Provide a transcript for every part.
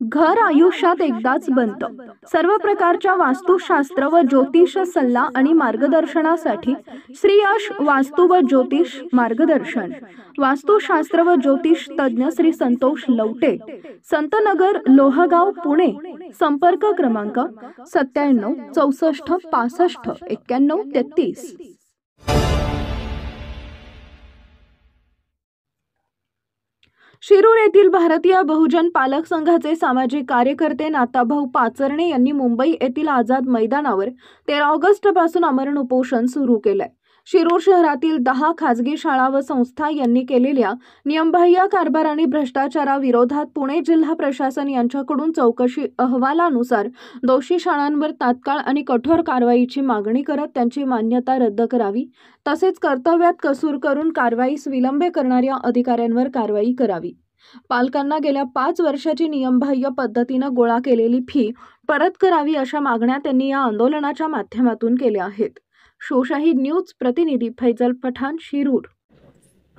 घर आयुष्यात एकदाच बनतं. सर्व प्रकारच्या वास्तुशास्त्र व ज्योतिष सल्ला आणि मार्गदर्शनासाठी श्री यश वास्तु व ज्योतिष मार्गदर्शन. वास्तुशास्त्र व ज्योतिष तज्ञ श्री संतोष लवटे, संतनगर, लोहगाव, पुणे. संपर्क क्रमांक 97 64 65 91 33. शिरूर येथील भारतीय बहुजन पालक संघाचे सामाजिक कार्यकर्ते नाताभाऊ पाचरणे यांनी मुंबई येथील आझाद मैदानावर 13 ऑगस्ट पासून आमरण उपोषण सुरू केलंय. शिरूर शहरातील 10 खाजगी शाळा व संस्था यांनी केलेल्या नियमबाह्य कारभार आणि भ्रष्टाचाराविरोधात पुणे जिल्हा प्रशासन यांच्याकडून चौकशी अहवालानुसार दोषी शाळांवर तात्काळ आणि कठोर कारवाईची मागणी करत त्यांची मान्यता रद्द करावी, तसेच कर्तव्यात कसूर करून कारवाईस विलंब करणाऱ्या अधिकाऱ्यांवर कारवाई करावी. पालकांना गेल्या 5 वर्षाची नियमबाह्य पद्धतीनं गोळा केलेली फी परत करावी, अशा मागण्या त्यांनी या आंदोलनाच्या माध्यमातून केल्या आहेत. शिवशाही न्यूज प्रतिनिधी फैजल पठाण, शिरूर.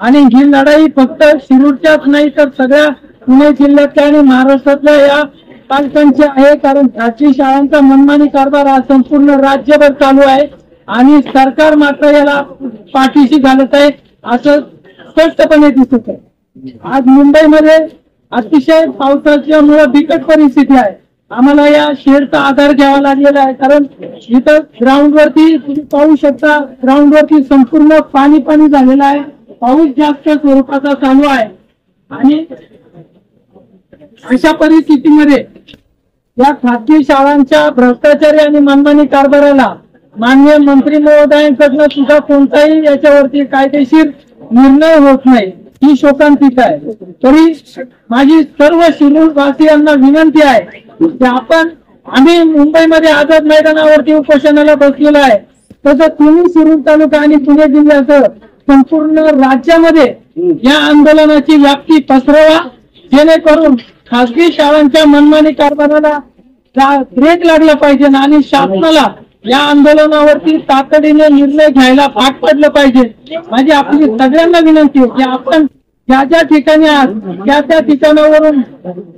आणि ही लढाई फक्त शिरूरच्याच नाही तर सगळ्या पुणे जिल्ह्यातल्या आणि महाराष्ट्रातल्या या पालकांची आहे. कारण खाजगी शाळांचा मनमानी कारभार हा संपूर्ण राज्यभर चालू आहे आणि सरकार मात्र याला पाठीशी घालत आहे असं स्पष्टपणे दिसत आहे. आज मुंबईमध्ये अतिशय पावसाच्यामुळे बिकट परिस्थिती आहे. आम्हाला या शेडचा आधार घ्यावा लागलेला आहे. कारण इथं ग्राउंडवरती तुम्ही पाहू शकता, ग्राउंडवरती संपूर्ण पाणी झालेलं आहे. पाऊस जास्त स्वरूपाचा चालू आहे आणि अशा परिस्थितीमध्ये या खासगी शाळांच्या भ्रष्टाचारी आणि मनमानी कारभाराला माननीय मंत्री महोदयांकडनं सुद्धा कोणताही याच्यावरती कायदेशीर निर्णय होत नाही, ही शोकांतिका आहे. तरी माझी सर्व शिरूरवासियांना विनंती आहे की आम्ही मुंबईमध्ये आझाद मैदानावरती उपोषणाला बसलेलो आहे, तसं तुम्ही शिरूर तालुका आणि पुणे जिल्ह्यासह संपूर्ण राज्यामध्ये या आंदोलनाची व्याप्ती पसरवा, जेणेकरून खासगी शाळांच्या मनमानी कारभाराला ब्रेक लागला पाहिजे आणि शासनाला या आंदोलनावरती तातडीने निर्णय घ्यायला भाग पडलं पाहिजे. माझी आपली सगळ्यांना विनंती आहे की आपण ज्या ठिकाणी त्या ठिकाणावरून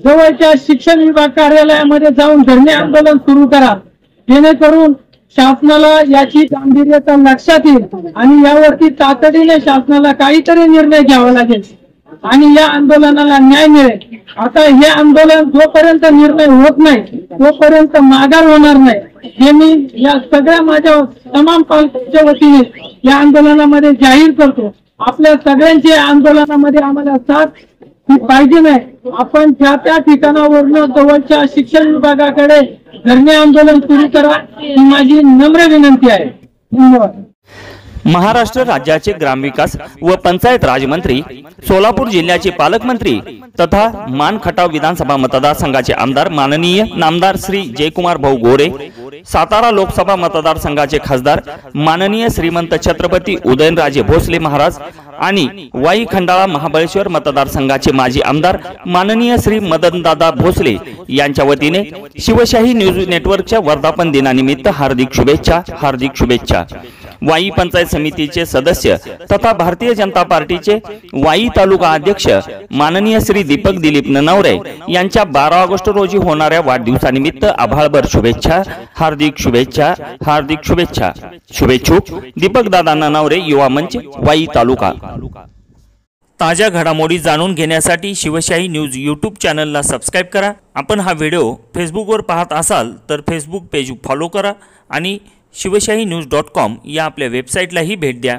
जवळच्या शिक्षण विभाग कार्यालयामध्ये जाऊन धरणे आंदोलन सुरू करा, जेणेकरून शासनाला याची गांभीर्यता लक्षात येईल आणि यावरती तातडीने शासनाला काहीतरी निर्णय घ्यावा लागेल आणि या आंदोलनाला न्याय मिळेल. आता हे आंदोलन जोपर्यंत निर्णय होत नाही तोपर्यंत माघार होणार नाही, हे मी या सगळ्या माझ्या तमाम पालकांच्या वतीने या आंदोलनामध्ये जाहीर करतो. आपल्या सगळ्यांची आंदोलनामध्ये आम्हाला साथ पाहिजे नाही. आपण त्या ठिकाणावरून जवळच्या शिक्षण विभागाकडे धरणे आंदोलन सुरू करा, ही माझी नम्र विनंती आहे. धन्यवाद. महाराष्ट्र राज्याचे ग्रामविकास व पंचायत राज मंत्री, सोलापूर जिल्ह्याचे पालकमंत्री तथा मान खटाव विधानसभा मतदारसंघाचे आमदार माननीय नामदार श्री जयकुमार भाऊ गोरे, सातारा लोकसभा मतदारसंघाचे खासदार माननीय श्रीमंत छत्रपती उदयनराजे भोसले महाराज आणि वाई खंडाळा महाबळेश्वर मतदारसंघाचे माजी आमदार माननीय श्री मदनदादा भोसले यांच्या वतीने शिवशाही न्यूज नेटवर्कच्या वर्धापन दिनानिमित्त हार्दिक शुभेच्छा. वाई पंचायत समितीचे सदस्य तथा भारतीय जनता पार्टीचे वाई तालुका अध्यक्ष माननीय श्री दीपक दिलीप ननवरे यांच्या 12 ऑगस्ट रोजी होणाऱ्या वाढदिवसानिमित्त आभाळभर शुभेच्छा. हार्दिक शुभेच्छा. शुभेच्छुक दीपक दादा ननवरे, युवा मंच, वाई तालुका. ताज्या घडामोडी जाणून घेण्यासाठी शिवशाही न्यूज यूट्यूब चॅनलला सबस्क्राईब करा. आपण हा व्हिडिओ फेसबुकवर पाहत असाल तर फेसबुक पेज फॉलो करा आणि शिवशाही न्यूज.com या आपल्या वेबसाईटलाही भेट द्या.